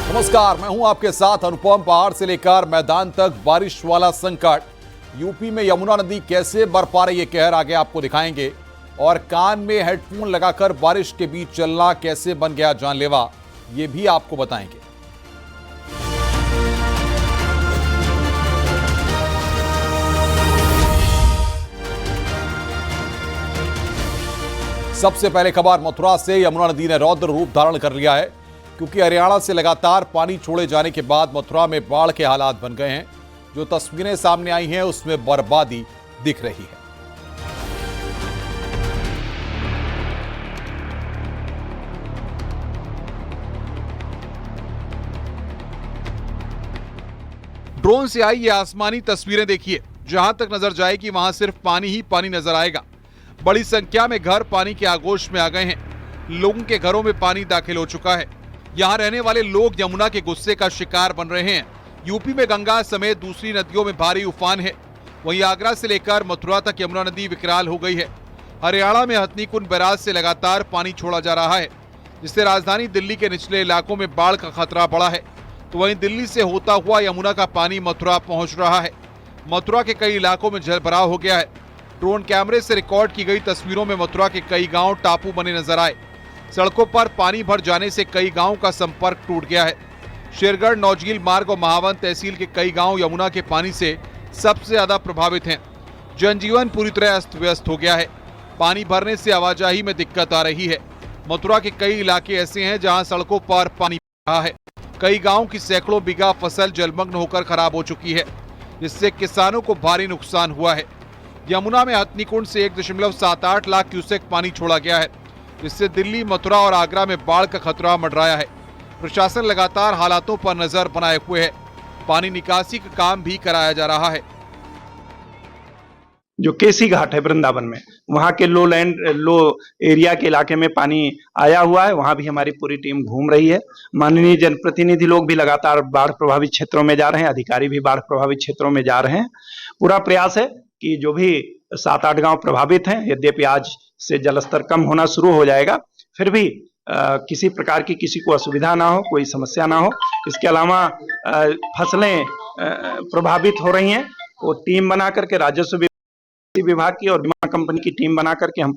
नमस्कार, मैं हूं आपके साथ अनुपम। पहाड़ से लेकर मैदान तक बारिश वाला संकट। यूपी में यमुना नदी कैसे बरपा रही है कहर, आगे आपको दिखाएंगे। और कान में हेडफोन लगाकर बारिश के बीच चलना कैसे बन गया जानलेवा, ये भी आपको बताएंगे। सबसे पहले खबर मथुरा से। यमुना नदी ने रौद्र रूप धारण कर लिया है, क्योंकि हरियाणा से लगातार पानी छोड़े जाने के बाद मथुरा में बाढ़ के हालात बन गए हैं। जो तस्वीरें सामने आई हैं उसमें बर्बादी दिख रही है। ड्रोन से आई ये आसमानी तस्वीरें देखिए। जहां तक नजर जाएगी वहां सिर्फ पानी ही पानी नजर आएगा। बड़ी संख्या में घर पानी के आगोश में आ गए हैं। लोगों के घरों में पानी दाखिल हो चुका है। यहां रहने वाले लोग यमुना के गुस्से का शिकार बन रहे हैं। यूपी में गंगा समेत दूसरी नदियों में भारी उफान है। वहीं आगरा से लेकर मथुरा तक यमुना नदी विकराल हो गई है। हरियाणा में हथनीकुंड बैराज से लगातार पानी छोड़ा जा रहा है, जिससे राजधानी दिल्ली के निचले इलाकों में बाढ़ का खतरा बढ़ा है। तो वहीं दिल्ली से होता हुआ यमुना का पानी मथुरा पहुंच रहा है। मथुरा के कई इलाकों में जलभराव हो गया है। ड्रोन कैमरे से रिकॉर्ड की गई तस्वीरों में मथुरा के कई गांव टापू बने नजर आए। सड़कों पर पानी भर जाने से कई गांवों का संपर्क टूट गया है। शेरगढ़, नौजील मार्ग और महावन तहसील के कई गांव यमुना के पानी से सबसे ज्यादा प्रभावित हैं। जनजीवन पूरी तरह अस्त व्यस्त हो गया है। पानी भरने से आवाजाही में दिक्कत आ रही है। मथुरा के कई इलाके ऐसे हैं जहां सड़कों पर पानी बह रहा है। कई गांवों की सैकड़ों बीघा फसल जलमग्न होकर खराब हो चुकी है, जिससे किसानों को भारी नुकसान हुआ है। यमुना में हथनीकुंड से 1.78 लाख क्यूसेक पानी छोड़ा गया है, जिससे दिल्ली, मथुरा और आगरा में बाढ़ का खतरा मंडराया है। प्रशासन लगातार हालातों पर नजर बनाए हुए है। पानी निकासी का काम भी कराया जा रहा है। जो केसी घाट है वृंदावन में, वहां के लो एरिया के इलाके में पानी आया हुआ है। वहां भी हमारी पूरी टीम घूम रही है। माननीय जनप्रतिनिधि लोग भी लगातार बाढ़ प्रभावित क्षेत्रों में जा रहे हैं, अधिकारी भी बाढ़ प्रभावित क्षेत्रों में जा रहे हैं। पूरा प्रयास है कि जो भी 7-8 गांव प्रभावित हैं, यद्यपि आज से जलस्तर कम होना शुरू हो जाएगा, फिर भी किसी प्रकार की किसी को असुविधा ना हो, कोई समस्या ना हो। इसके अलावा फसलें प्रभावित हो रही हैं, वो टीम बना करके राजस्व विभाग की और बीमा कंपनी की टीम बना करके हम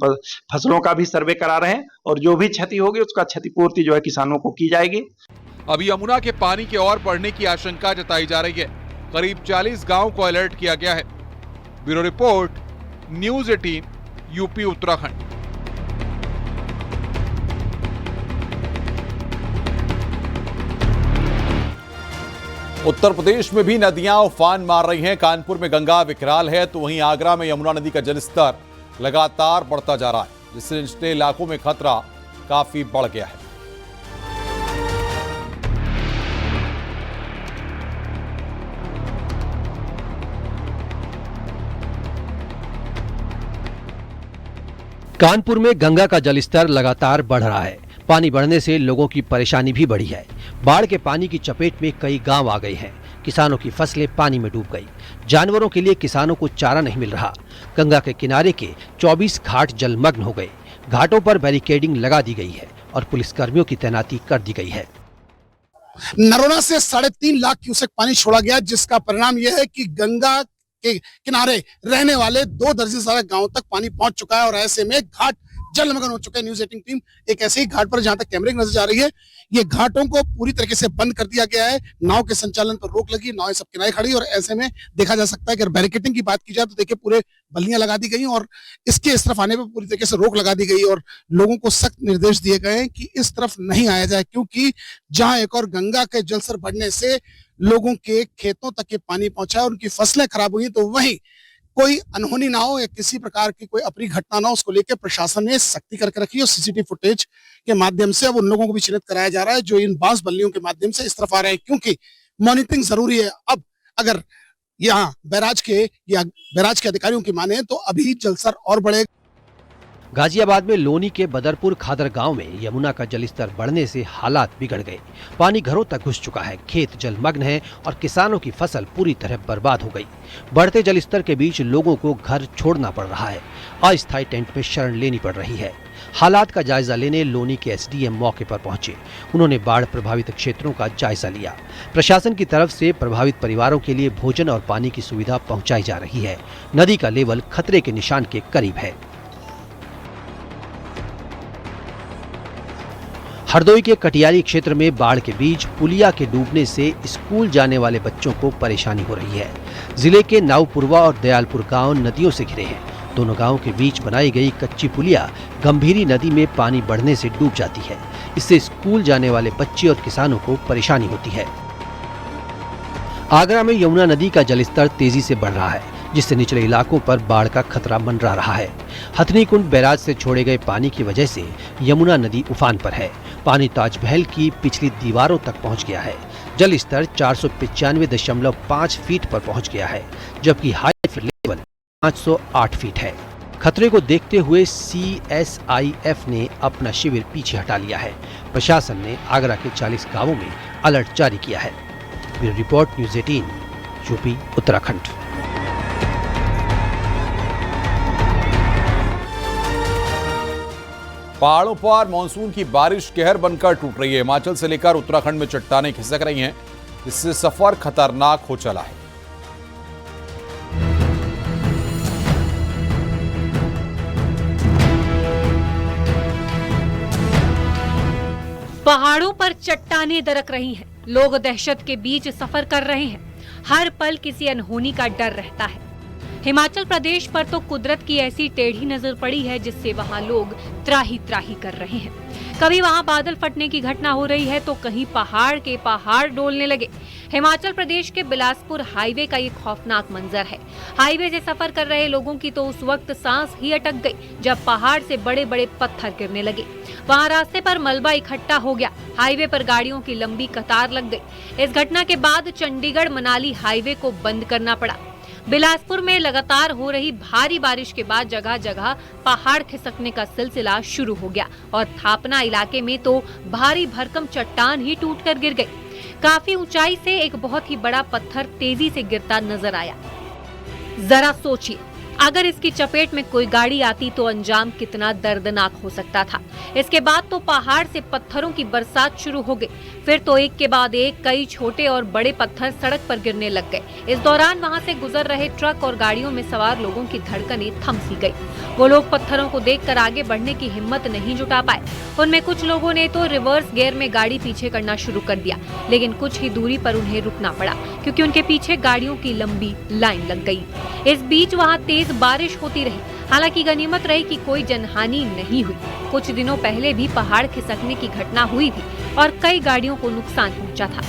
फसलों का भी सर्वे करा रहे हैं, और जो भी क्षति होगी उसका क्षतिपूर्ति जो है किसानों को की जाएगी। अभी यमुना के पानी के और बढ़ने की आशंका जताई जा रही है। करीब 40 गांव को अलर्ट किया गया है। Bureau report, news 18, UP Uttarakhand. Uttar Pradesh में भी नदियां उफान मार रही हैं। कानपुर में गंगा विकराल है, तो वहीं आगरा में यमुना नदी का जलस्तर लगातार बढ़ता जा रहा है, जिससे निचले इलाकों में खतरा काफी बढ़ गया है। कानपुर में गंगा का जलस्तर लगातार बढ़ रहा है। पानी बढ़ने से लोगों की परेशानी भी बढ़ी है। बाढ़ के पानी की चपेट में कई गांव आ गए हैं। किसानों की फसलें पानी में डूब गई। जानवरों के लिए किसानों को चारा नहीं मिल रहा। गंगा के किनारे के 24 घाट जलमग्न हो गए। घाटों पर बैरिकेडिंग लगा दी गई है और पुलिसकर्मियों की तैनाती कर दी गई है। नरोना से 3.5 लाख क्यूसेक पानी छोड़ा गया, जिसका परिणाम यह है कि गंगा के किनारे रहने वाले 2 दर्जन सारे गांव तक पानी पहुंच चुका है, और ऐसे में घाट जलमग्न हो चुके हैं। न्यूज़ 18 टीम एक ऐसे ही घाट पर, जहां तक कैमरे नजर जा रही है, ये घाटों को पूरी तरीके से बंद कर दिया गया है। नाव के संचालन पर रोक लगी, नावें सब किनारे खड़ी, और ऐसे में देखा जा सकता है कि अगर बैरिकेडिंग की बात की जाए तो देखिए पूरे बल्लियां लगा दी गई, और इसके इस तरफ आने पर पूरी तरीके से रोक लगा दी गई, और लोगों को सख्त निर्देश दिए गए हैं कि इस तरफ नहीं आया जाए, क्योंकि जहां एक और गंगा के जलस्तर बढ़ने से लोगों के खेतों तक के पानी पहुंचा और उनकी फसलें खराब हुई, तो वहीं कोई अनहोनी ना हो या किसी प्रकार की कोई अप्रिय घटना ना हो, उसको लेकर प्रशासन ने सख्ती करके रखी है। और सीसीटीवी फुटेज के माध्यम से अब उन लोगों को भी चिन्हित कराया जा रहा है जो इन बांस बल्लियों के माध्यम से इस तरफ आ रहे हैं, क्योंकि मॉनिटरिंग जरूरी है। अब अगर यहाँ बैराज के अधिकारियों की माने तो अभी जलस्तर और बढ़ेगा। गाजियाबाद में लोनी के बदरपुर खादर गांव में यमुना का जलस्तर बढ़ने से हालात बिगड़ गए। पानी घरों तक घुस चुका है, खेत जलमग्न है और किसानों की फसल पूरी तरह बर्बाद हो गई। बढ़ते जलस्तर के बीच लोगों को घर छोड़ना पड़ रहा है, अस्थायी टेंट में शरण लेनी पड़ रही है। हालात का जायजा लेने लोनी के एसडीएम मौके पर पहुंचे। उन्होंने बाढ़ प्रभावित क्षेत्रों का जायजा लिया। प्रशासन की तरफ से प्रभावित परिवारों के लिए भोजन और पानी की सुविधा पहुंचाई जा रही है। नदी का लेवल खतरे के निशान के करीब है। हरदोई के कटियारी क्षेत्र में बाढ़ के बीच पुलिया के डूबने से स्कूल जाने वाले बच्चों को परेशानी हो रही है। जिले के नावपुरवा और दयालपुर गांव नदियों से घिरे हैं। दोनों गांवों के बीच बनाई गई कच्ची पुलिया गंभीरी नदी में पानी बढ़ने से डूब जाती है। इससे स्कूल जाने वाले बच्चे और किसानों को परेशानी होती है। आगरा में यमुना नदी का जलस्तर तेजी से बढ़ रहा है, जिससे निचले इलाकों पर बाढ़ का खतरा मंडरा रहा है। हथनीकुंड बैराज से छोड़े गए पानी की वजह से यमुना नदी उफान पर है। पानी ताजमहल की पिछली दीवारों तक पहुंच गया है। जलस्तर 495.5 फीट पर पहुंच गया है, जबकि हाई लेवल 508 फीट है। खतरे को देखते हुए CSIF ने अपना शिविर पीछे हटा लिया है। प्रशासन ने आगरा के 40 गांवों में अलर्ट जारी किया है। Bureau report, news 18, UP, Uttarakhand. पहाड़ों पर मानसून की बारिश कहर बनकर टूट रही है। हिमाचल से लेकर उत्तराखंड में चट्टानें खिसक रही हैं, इससे सफर खतरनाक हो चला है। पहाड़ों पर चट्टानें दरक रही हैं, लोग दहशत के बीच सफर कर रहे हैं। हर पल किसी अनहोनी का डर रहता है। हिमाचल प्रदेश पर तो कुदरत की ऐसी टेढ़ी नजर पड़ी है जिससे वहां लोग त्राही त्राही कर रहे हैं। कभी वहां बादल फटने की घटना हो रही है तो कहीं पहाड़ के पहाड़ डोलने लगे। हिमाचल प्रदेश के बिलासपुर हाईवे का ये खौफनाक मंजर है। हाईवे से सफर कर रहे लोगों की तो उस वक्त सांस ही अटक गई जब पहाड़ से बड़े बड़े पत्थर गिरने लगे। वहां रास्ते पर मलबा इकट्ठा हो गया, हाईवे पर गाड़ियों की लंबी कतार लग गई। इस घटना के बाद चंडीगढ़ मनाली हाईवे को बंद करना पड़ा। बिलासपुर में लगातार हो रही भारी बारिश के बाद जगह जगह पहाड़ खिसकने का सिलसिला शुरू हो गया और थापना इलाके में तो भारी भरकम चट्टान ही टूटकर गिर गई। काफी ऊंचाई से एक बहुत ही बड़ा पत्थर तेजी से गिरता नजर आया। जरा सोचिए, अगर इसकी चपेट में कोई गाड़ी आती तो अंजाम कितना दर्दनाक हो सकता था। इसके बाद तो पहाड़ से पत्थरों की बरसात शुरू हो गई। फिर तो एक के बाद एक कई छोटे और बड़े पत्थर सड़क पर गिरने लग गए। इस दौरान वहां से गुजर रहे ट्रक और गाड़ियों में सवार लोगों की धड़कनें थम सी गई। वो लोग पत्थरों को देखकर आगे बढ़ने की हिम्मत नहीं जुटा पाए। उनमें कुछ लोगों ने तो रिवर्स गियर में गाड़ी पीछे करना शुरू कर दिया, लेकिन कुछ ही दूरी पर उन्हें रुकना पड़ा क्योंकि उनके पीछे गाड़ियों की लंबी लाइन लग गई। इस बीच वहां तेज बारिश होती रही। हालांकि गनीमत रही कि कोई जनहानि नहीं हुई। कुछ दिनों पहले भी पहाड़ खिसकने की घटना हुई थी और कई गाड़ियों को नुकसान पहुंचा था।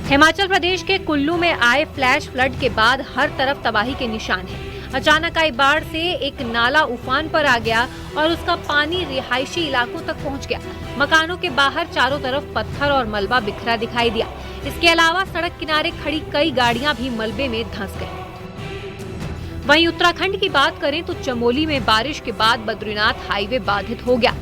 हिमाचल प्रदेश के कुल्लू में आए फ्लैश फ्लड के बाद हर तरफ तबाही के निशान हैं। अचानक आई बाढ़ से एक नाला उफान पर आ गया और उसका पानी रिहायशी इलाकों तक पहुंच गया। मकानों के बाहर चारों तरफ पत्थर और मलबा बिखरा दिखाई दिया। इसके अलावा सड़क किनारे खड़ी कई गाड़ियां भी मलबे में धंस गईं। वहीं उत्तराखंड की बात करें तो चमोली में बारिश के बाद बद्रीनाथ हाईवे बाधित हो गया।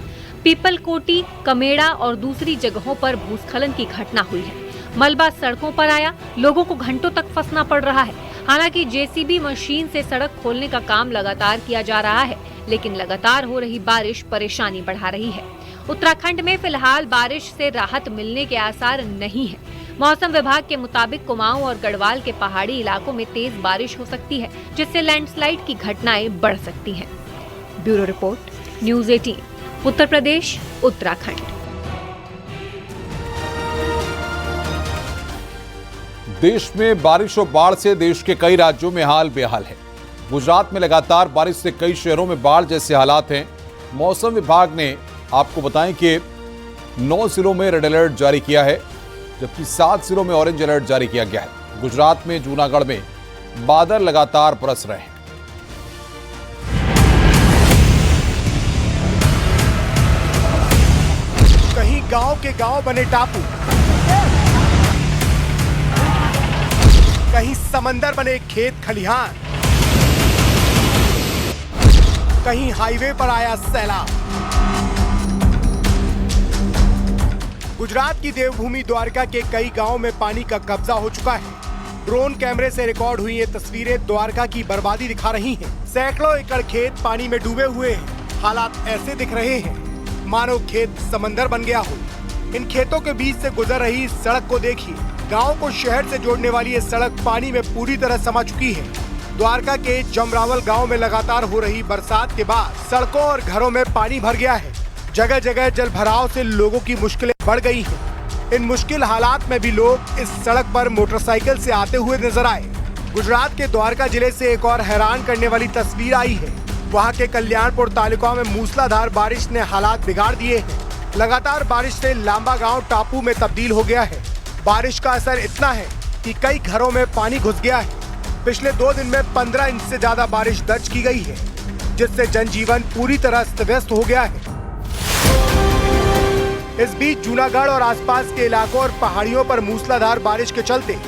पीपलकोटी, कमेड़ा और दूसरी जगहों पर भूस्खलन की घटना हुई है। मलबा सड़कों पर आया, लोगों को घंटों तक फंसना पड़ रहा है। हालांकि जेसीबी मशीन से सड़क खोलने का काम लगातार किया जा रहा है, लेकिन लगातार हो रही बारिश परेशानी बढ़ा रही है। उत्तराखंड में फिलहाल बारिश से राहत मिलने के आसार नहीं है। मौसम विभाग के मुताबिक कुमाऊं और गढ़वाल के पहाड़ी इलाकों में तेज बारिश हो सकती है, जिससे लैंडस्लाइड की घटनाएं बढ़ सकती हैं। Bureau report, news 18, Uttar Pradesh, Uttarakhand. देश में बारिश और बाढ़ से देश के कई राज्यों में हाल बेहाल है। गुजरात में लगातार बारिश से कई शहरों में बाढ़ जैसे हालात हैं। मौसम विभाग ने आपको बताएं कि 9 जिलों में रेड अलर्ट जारी किया है, जबकि 7 जिलों में ऑरेंज अलर्ट जारी किया गया है। गुजरात में जूनागढ़ में बादल लगातार बरस रहे हैं। कहीं गांव के गांव बने टापू, कहीं समंदर बने खेत खलिहान, कहीं हाईवे पर आया सैलाब। गुजरात की देवभूमि द्वारका के कई गांवों में पानी का कब्जा हो चुका है। ड्रोन कैमरे से रिकॉर्ड हुई ये तस्वीरें द्वारका की बर्बादी दिखा रही हैं। सैकड़ों एकड़ खेत पानी में डूबे हुए हैं। हालात ऐसे दिख रहे हैं मानो खेत समंदर बन गया हो। इन खेतों के बीच से गुजर रही सड़क को देखिए। गांव को शहर से जोड़ने वाली ये सड़क पानी में पूरी तरह समा चुकी है। द्वारका के जमरावल गांव में लगातार हो रही बरसात के बाद सड़कों और घरों में पानी भर गया है। जगह जगह जल भराव से लोगों की मुश्किलें बढ़ गई हैं। इन मुश्किल हालात में भी लोग इस सड़क पर मोटरसाइकिल से आते हुए नजर आए। गुजरात के द्वारका जिले से एक और हैरान करने वाली तस्वीर आई है। वहाँ के कल्याणपुर तालुका में मूसलाधार बारिश ने हालात बिगाड़ दिए हैं। लगातार बारिश से लांबा गांव टापू में तब्दील हो गया है। बारिश का असर इतना है कि कई घरों में पानी घुस गया है। पिछले 2 दिन में 15 इंच से ज्यादा बारिश दर्ज की गई है, जिससे जनजीवन पूरी तरह अस्त-व्यस्त हो गया है। इस बीच जूनागढ़ और आसपास के इलाकों और पहाड़ियों पर मूसलाधार बारिश के चलते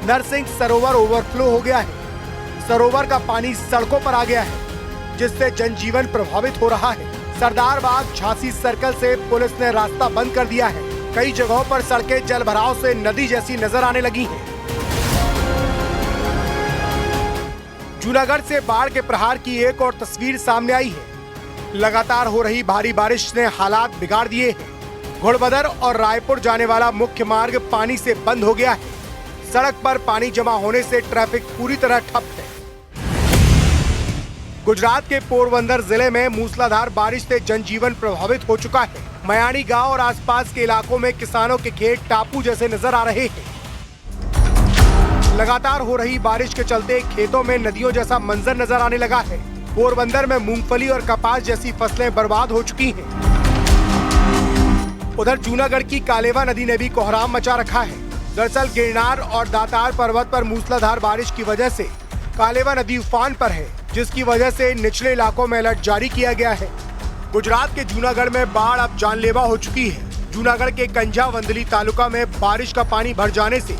नरसिंह सरोवर ओवरफ्लो हो गया है। सरोवर का पानी सड़कों पर आ गया है, जिससे जनजीवन प्रभावित हो रहा है। सरदार बाग झांसी सर्कल से पुलिस ने रास्ता बंद कर दिया है। कई जगहों पर सड़कें जल भराव से नदी जैसी नजर आने लगी हैं। जूनागढ़ से बाढ़ के प्रहार की एक और तस्वीर सामने आई है। लगातार हो रही भारी बारिश ने हालात बिगाड़ दिए हैं। घोड़बदर और रायपुर जाने वाला मुख्य मार्ग पानी से बंद हो गया है। सड़क पर पानी जमा होने से ट्रैफिक पूरी तरह ठप है। गुजरात के पोरबंदर जिले में मूसलाधार बारिश से जनजीवन प्रभावित हो चुका है। मयाणी गांव और आसपास के इलाकों में किसानों के खेत टापू जैसे नजर आ रहे हैं। लगातार हो रही बारिश के चलते खेतों में नदियों जैसा मंजर नजर आने लगा है। पोरबंदर में मूंगफली और कपास जैसी फसलें बर्बाद हो चुकी हैं। उधर जूनागढ़ की कालेवा नदी ने भी कोहराम मचा रखा है। दरअसल गिरनार और दातार पर्वत पर मूसलाधार बारिश की वजह से कालेवा नदी उफान पर है, जिसकी वजह से निचले इलाकों में अलर्ट जारी किया गया है। गुजरात के जूनागढ़ में बाढ़ अब जानलेवा हो चुकी है। जूनागढ़ के कंझा वंदली तालुका में बारिश का पानी भर जाने से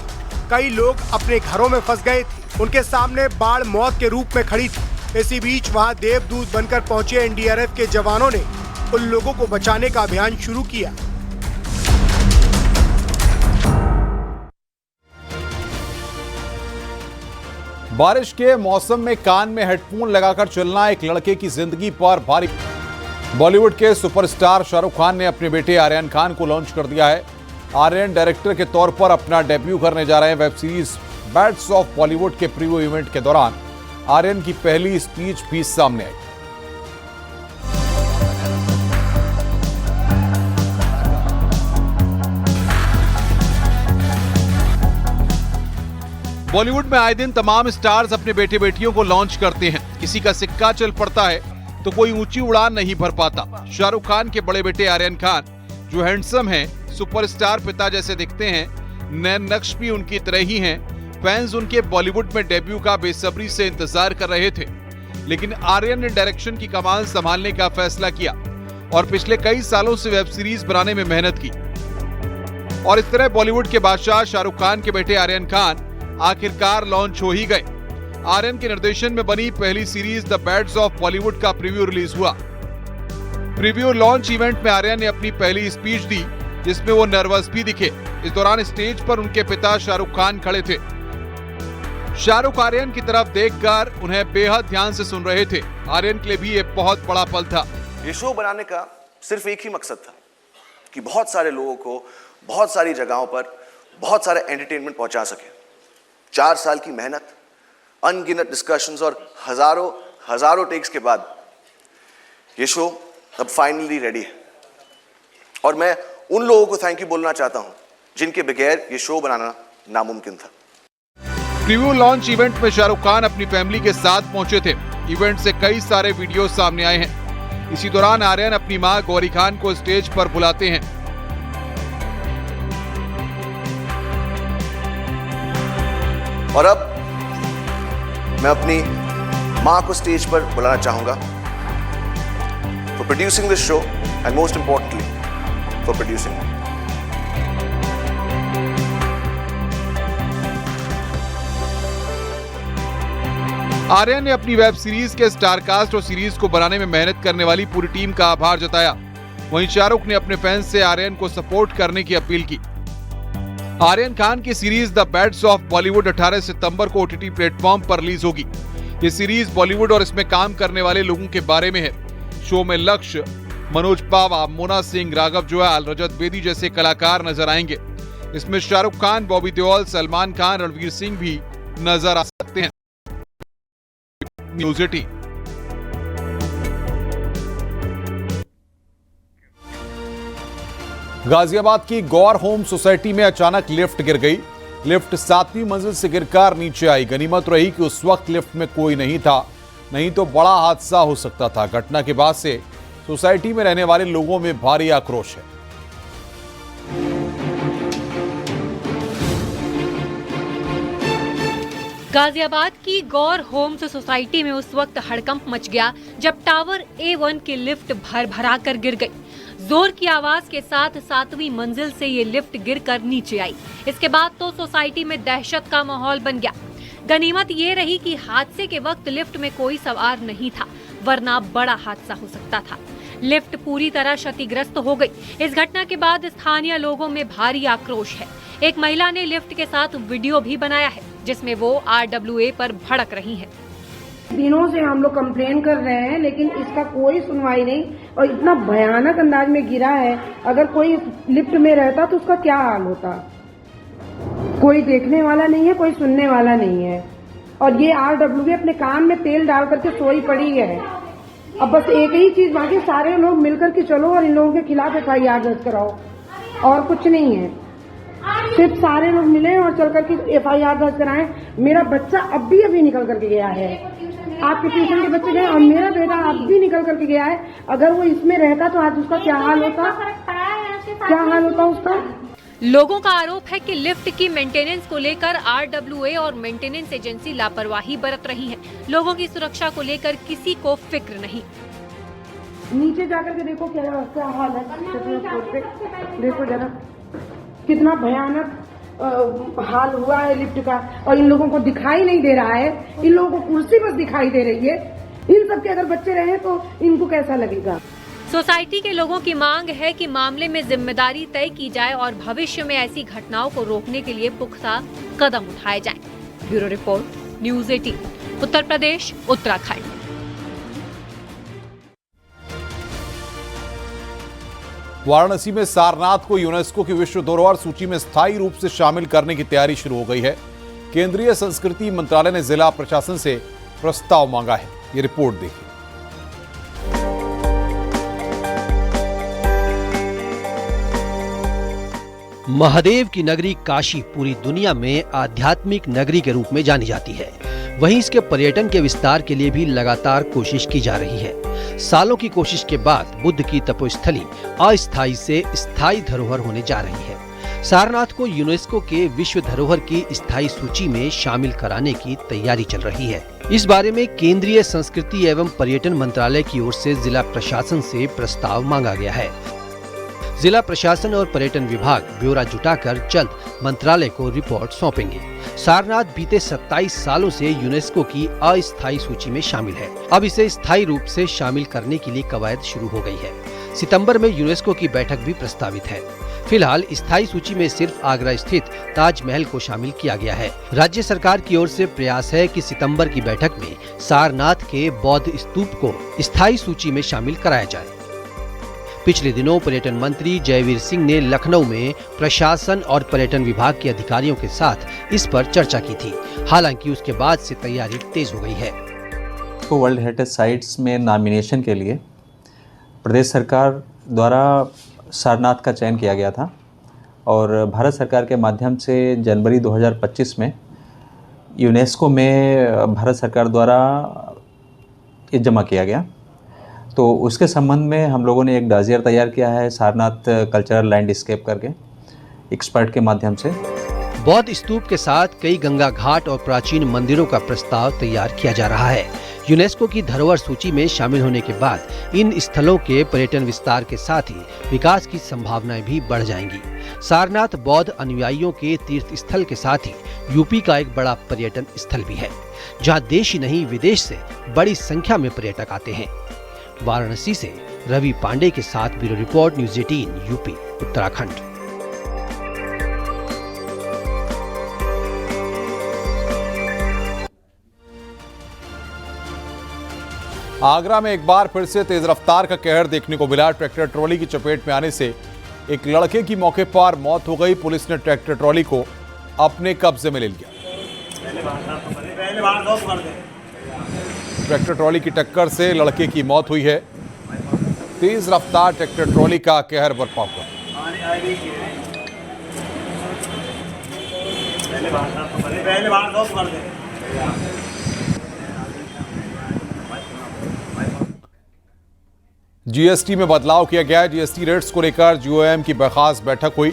कई लोग अपने घरों में फंस गए थे। उनके सामने बाढ़ मौत के रूप में खड़ी थी। इसी बीच वहां देवदूत बनकर पहुंचे एनडीआरएफ के जवानों ने उन लोगों को बचाने का अभियान शुरू किया। बारिश के मौसम में कान में हेडफोन लगाकर चलना एक लड़के की जिंदगी पर भारी। बॉलीवुड के सुपरस्टार शाहरुख खान ने अपने बेटे आर्यन खान को लॉन्च कर दिया है। आर्यन डायरेक्टर के तौर पर अपना डेब्यू करने जा रहे हैं। Web series bads of Bollywood के प्रीव्यू इवेंट के दौरान आर्यन की पहली स्पीच भी सामने आई। बॉलीवुड में आए दिन तमाम स्टार्स अपने बेटे बेटियों को लॉन्च करते हैं। किसी का सिक्का चल पड़ता है तो कोई ऊंची उड़ान नहीं भर पाता। शाहरुख खान के बड़े बेटे आर्यन खान, जो हैंडसम हैं, सुपरस्टार पिता जैसे दिखते हैं, नैन नक्श भी उनकी तरह ही हैं। फैंस उनके बॉलीवुड में डेब्यू का बेसब्री से इंतजार कर रहे थे, लेकिन आर्यन ने डायरेक्शन की कमान संभालने का फैसला किया और पिछले कई सालों से वेब सीरीज बनाने में मेहनत की। और इस तरह बॉलीवुड के बादशाह शाहरुख खान के बेटे आर्यन खान आखिरकार लॉन्च हो ही गए। आर्यन के निर्देशन में बनी पहली series the bads of Bollywood का प्रीव्यू रिलीज हुआ। प्रीव्यू लॉन्च इवेंट में आर्यन ने अपनी पहली स्पीच दी, जिसमें वो नर्वस भी दिखे। इस दौरान स्टेज पर उनके पिता शाहरुख खान खड़े थे। शाहरुख आर्यन की तरफ देखकर उन्हें बेहद ध्यान से सुन रहे थे। आर्यन के लिए भी ये बहुत बड़ा पल था। ये शो बनाने का सिर्फ एक ही मकसद था कि बहुत सारे लोगों को बहुत सारी जगहों पर बहुत सारे एंटरटेनमेंट पहुंचा सके। 4 साल की मेहनत, अनगिनत डिस्कशंस और हजारों टेक्स के बाद ये शो अब फाइनली रेडी है। और मैं उन लोगों को थैंक यू बोलना चाहता हूं जिनके बगैर ये शो बनाना नामुमकिन था। प्रीव्यू लॉन्च इवेंट में शाहरुख खान अपनी फैमिली के साथ पहुंचे थे। इवेंट से कई सारे वीडियो सामने आए हैं। इसी दौरान आर्यन अपनी मां गौरी खान को स्टेज पर बुलाते हैं। और अब मैं अपनी मां को स्टेज पर बुलाना चाहूंगा for producing this show and most importantly for producing. Aryan ने अपनी वेब सीरीज के स्टारकास्ट और सीरीज को बनाने में मेहनत करने वाली पूरी टीम का आभार जताया। वहीं शाहरुख ने अपने फैंस से आर्यन को सपोर्ट करने की अपील की। आर्यन खान की series the bads of Bollywood 18 सितंबर को OTT प्लेटफॉर्म पर रिलीज होगी। ये सीरीज बॉलीवुड और इसमें काम करने वाले लोगों के बारे में है। शो में लक्ष्य, मनोज पावा, मोना सिंह, राघव जुयाल, रजत बेदी जैसे कलाकार नजर आएंगे। इसमें शाहरुख खान, बॉबी देओल, सलमान खान, रणवीर सिंह भी नजर आ सकते हैं। न्यूज़ 18। गाजियाबाद की गौर होम सोसाइटी में अचानक लिफ्ट गिर गई। लिफ्ट 7वीं मंजिल से गिरकर नीचे आई। गनीमत रही कि उस वक्त लिफ्ट में कोई नहीं था, नहीं तो बड़ा हादसा हो सकता था। घटना के बाद से सोसाइटी में रहने वाले लोगों में भारी आक्रोश है। गाजियाबाद की गौर होम्स सोसाइटी में उस वक्त हड़कंप मच गया जब टावर A1 की लिफ्ट भर कर गिर गई। जोर की आवाज के साथ 7वीं मंजिल से ये लिफ्ट गिरकर नीचे आई। इसके बाद तो सोसाइटी में दहशत का माहौल बन गया। गनीमत ये रही कि हादसे के वक्त लिफ्ट में कोई सवार नहीं था, वरना बड़ा हादसा हो सकता था। लिफ्ट पूरी तरह क्षतिग्रस्त हो गई। इस घटना के बाद स्थानीय लोगों में भारी आक्रोश है। एक महिला ने लिफ्ट के साथ वीडियो भी बनाया है, जिसमें वो RWA पर भड़क रही है। दिनों से हम लोग कंप्लेन कर रहे हैं, लेकिन इसका कोई सुनवाई नहीं और इतना भयानक अंदाज में गिरा है। अगर कोई लिफ्ट में रहता तो उसका क्या हाल होता। कोई देखने वाला नहीं है, कोई सुनने वाला नहीं है। और ये RWA अपने कान में तेल डाल करके सोई पड़ी है। अब बस एक ही चीज बाकी, सारे लोग मिलकर के चलो और इन लोगों के खिलाफ FIR दर्ज कराओ, और कुछ नहीं है। सिर्फ सारे लोग मिले और चल करके FIR दर्ज कराएं। मेरा बच्चा अभी निकल करके गया है। आपके ट्यूशन के बच्चे गए और मेरा बेटा अब भी निकल करके गया है। अगर वो इसमें रहता तो आज उसका क्या हाल होता उसका। लोगों का आरोप है कि लिफ्ट की मेंटेनेंस को लेकर RWA और मेंटेनेंस एजेंसी लापरवाही बरत रही है। लोगों की सुरक्षा को लेकर किसी को फिक्र नहीं। नीचे जाकर के देखो क्या हाल है। देखो जरा कितना भयानक हाल हुआ है लिफ्ट का, और इन लोगों को दिखाई नहीं दे रहा है। इन लोगों को कुर्सी बस दिखाई दे रही है। इन सब के अगर बच्चे रहे तो इनको कैसा लगेगा। सोसाइटी के लोगों की मांग है कि मामले में जिम्मेदारी तय की जाए और भविष्य में ऐसी घटनाओं को रोकने के लिए पुख्ता कदम उठाए जाएं। Bureau report, news 18, Uttar Pradesh, Uttarakhand. Varanasi में सारनाथ को यूनेस्को की विश्व धरोहर सूची में स्थायी रूप से शामिल करने की तैयारी शुरू हो गई है। केंद्रीय संस्कृति मंत्रालय ने जिला प्रशासन से प्रस्ताव मांगा है। ये रिपोर्ट देखिए। महादेव की नगरी काशी पूरी दुनिया में आध्यात्मिक नगरी के रूप में जानी जाती है। वहीं इसके पर्यटन के विस्तार के लिए भी लगातार कोशिश की जा रही है। सालों की कोशिश के बाद बुद्ध की तपोस्थली अस्थायी से स्थायी धरोहर होने जा रही है। सारनाथ को यूनेस्को के विश्व धरोहर की स्थायी सूची में शामिल कराने की तैयारी चल रही है। इस बारे में केंद्रीय संस्कृति एवं पर्यटन मंत्रालय की ओर से जिला प्रशासन से प्रस्ताव मांगा गया है। जिला प्रशासन और पर्यटन विभाग ब्यौरा जुटाकर जल्द मंत्रालय को रिपोर्ट सौंपेंगे। सारनाथ बीते 27 सालों से यूनेस्को की अस्थायी सूची में शामिल है। अब इसे स्थायी रूप से शामिल करने के लिए कवायद शुरू हो गई है। सितंबर में यूनेस्को की बैठक भी प्रस्तावित है। फिलहाल स्थायी सूची में सिर्फ आगरा स्थित ताजमहल को शामिल किया गया है। राज्य सरकार की ओर से प्रयास है कि सितंबर की बैठक में सारनाथ के बौद्ध स्तूप को स्थायी सूची में शामिल कराया जाए। पिछले दिनों पर्यटन मंत्री जयवीर सिंह ने लखनऊ में प्रशासन और पर्यटन विभाग के अधिकारियों के साथ इस पर चर्चा की थी। हालांकि उसके बाद से तैयारी तेज हो गई है। तो वर्ल्ड हेरिटेज साइट्स में नॉमिनेशन के लिए प्रदेश सरकार द्वारा सारनाथ का चयन किया गया था और भारत सरकार के माध्यम से जनवरी 2025 में यूनेस्को में भारत सरकार द्वारा ये जमा किया गया। तो उसके संबंध में हम लोगों ने एक डॉसियर तैयार किया है सारनाथ कल्चरल लैंडस्केप करके एक्सपर्ट के माध्यम से। बौद्ध स्तूप के साथ कई गंगा घाट और प्राचीन मंदिरों का प्रस्ताव तैयार किया जा रहा है। यूनेस्को की धरोहर सूची में शामिल होने के बाद इन स्थलों के पर्यटन विस्तार के साथ ही विकास की संभावनाएं भी बढ़ जाएंगी। सारनाथ बौद्ध अनुयायियों के तीर्थ स्थल के साथ ही यूपी का एक बड़ा पर्यटन स्थल भी है, जहां देश ही नहीं विदेश से बड़ी संख्या में पर्यटक आते हैं। वाराणसी से रवि पांडे के साथ bureau report, news 18 UP Uttarakhand. Agra में एक बार फिर से तेज रफ्तार का कहर देखने को मिला। ट्रैक्टर ट्रॉली की चपेट में आने से एक लड़के की मौके पर मौत हो गई। पुलिस ने ट्रैक्टर ट्रॉली को अपने कब्जे में ले लिया। ट्रैक्टर ट्रॉली की टक्कर से लड़के की मौत हुई है। तेज रफ्तार ट्रैक्टर ट्रॉली का कहर बरपा हुआ। जीएसटी में बदलाव किया गया है। जीएसटी रेट्स को लेकर जीओएम की बर्खास्त बैठक हुई।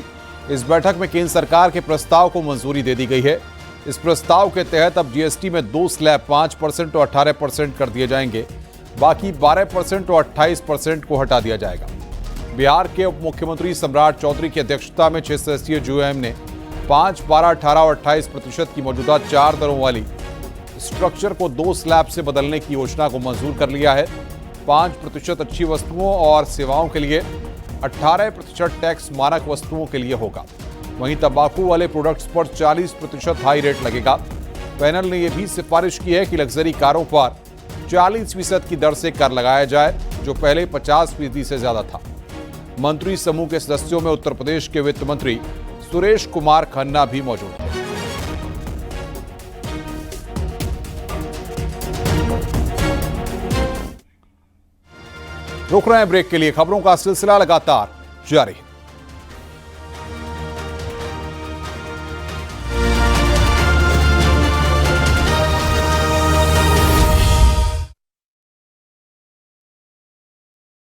इस बैठक में केंद्र सरकार के प्रस्ताव को मंजूरी दे दी गई है। इस प्रस्ताव के तहत अब जीएसटी में 2 स्लैब 5% और 18% कर दिए जाएंगे। बाकी 12% और 28% को हटा दिया जाएगा। बिहार के उप मुख्यमंत्री सम्राट चौधरी की अध्यक्षता में 6 सदस्यीय जीओएम ने 5, 12, 18 और 28% की मौजूदा 4 दरों वाली स्ट्रक्चर को 2 स्लैब से बदलने की योजना को मंजूर कर लिया है। 5% अच्छी वस्तुओं और सेवाओं के लिए, 18% टैक्स मानक वस्तुओं के लिए होगा। वहीं तंबाकू वाले प्रोडक्ट्स पर 40% हाई रेट लगेगा। पैनल ने यह भी सिफारिश की है कि लग्जरी कारों पर 40% की दर से कर लगाया जाए, जो पहले 50% से ज्यादा था। मंत्री समूह के सदस्यों में उत्तर प्रदेश के वित्त मंत्री सुरेश कुमार खन्ना भी मौजूद थे। रुक रहे हैं ब्रेक के लिए। खबरों का सिलसिला लगातार जारी है।